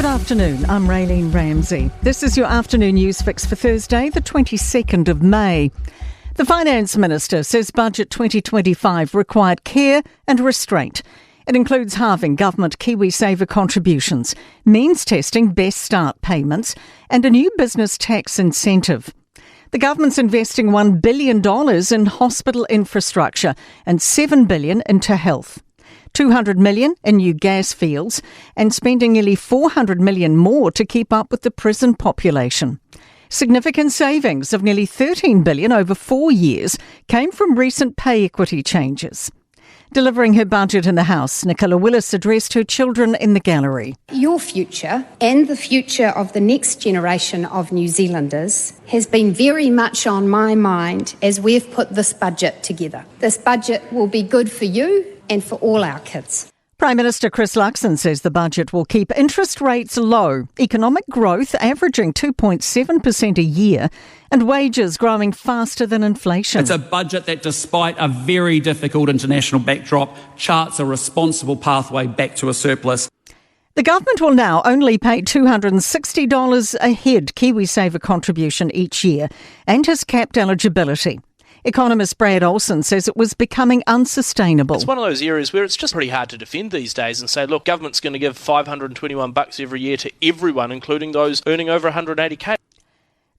Good afternoon, I'm Raylene Ramsey. This is your afternoon news fix for Thursday, the 22nd of May. The Finance Minister says Budget 2025 required care and restraint. It includes halving government KiwiSaver contributions, means testing Best Start payments, and a new business tax incentive. The government's investing $1 billion in hospital infrastructure and $7 billion into health. $200 million in new gas fields and spending nearly $400 million more to keep up with the prison population. Significant savings of nearly $13 billion over 4 years came from recent pay equity changes. Delivering her budget in the House, Nicola Willis addressed her children in the gallery. Your future and the future of the next generation of New Zealanders has been very much on my mind as we've put this budget together. This budget will be good for you and for all our kids. Prime Minister Chris Luxon says the budget will keep interest rates low, economic growth averaging 2.7% a year, and wages growing faster than inflation. It's a budget that, despite a very difficult international backdrop, charts a responsible pathway back to a surplus. The government will now only pay $260 a head KiwiSaver contribution each year and has capped eligibility. Economist Brad Olsen says it was becoming unsustainable. It's one of those areas where it's just pretty hard to defend these days and say, look, government's going to give $521 every year to everyone, including those earning over $180K.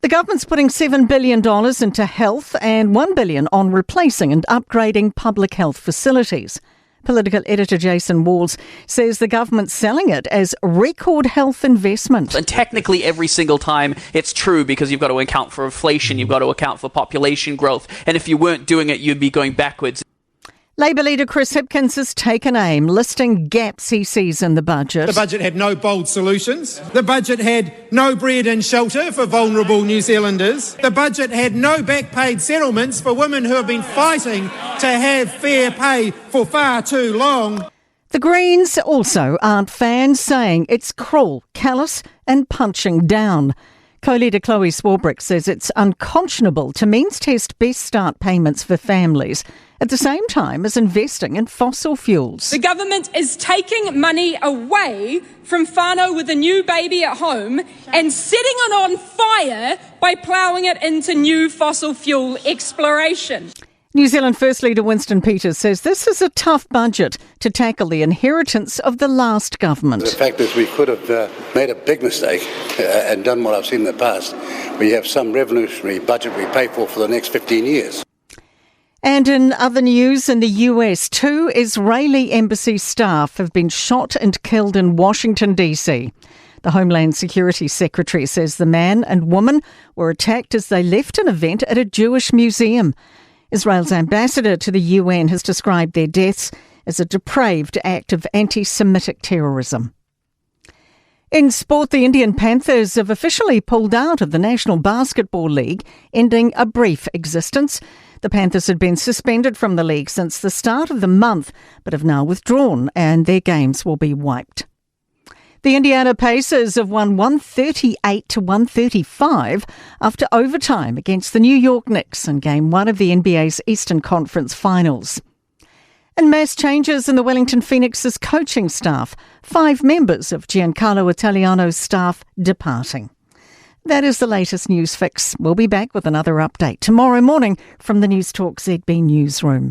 The government's putting $7 billion into health and $1 billion on replacing and upgrading public health facilities. Political editor Jason Walls says the government's selling it as record health investment. And technically every single time it's true, because you've got to account for inflation, you've got to account for population growth, and if you weren't doing it, you'd be going backwards. Labor leader Chris Hipkins has taken aim, listing gaps he sees in the budget. The budget had no bold solutions. The budget had no bread and shelter for vulnerable New Zealanders. The budget had no back-paid settlements for women who have been fighting to have fair pay for far too long. The Greens also aren't fans, saying it's cruel, callous and punching down. Co-leader Chloe Swarbrick says it's unconscionable to means test Best Start payments for families at the same time as investing in fossil fuels. The government is taking money away from whānau with a new baby at home and setting it on fire by ploughing it into new fossil fuel exploration. New Zealand First Leader Winston Peters says this is a tough budget to tackle the inheritance of the last government. The fact is we could have made a big mistake and done what I've seen in the past. We have some revolutionary budget we pay for the next 15 years. And in other news, in the US, 2 Israeli embassy staff have been shot and killed in Washington, D.C. The Homeland Security Secretary says the man and woman were attacked as they left an event at a Jewish museum. Israel's ambassador to the UN has described their deaths as a depraved act of anti-Semitic terrorism. In sport, the Indian Panthers have officially pulled out of the National Basketball League, ending a brief existence. The Panthers had been suspended from the league since the start of the month, but have now withdrawn and their games will be wiped. The Indiana Pacers have won 138-135 after overtime against the New York Knicks in Game 1 of the NBA's Eastern Conference Finals. And mass changes in the Wellington Phoenix's coaching staff, 5 members of Giancarlo Italiano's staff departing. That is the latest news fix. We'll be back with another update tomorrow morning from the Newstalk ZB newsroom.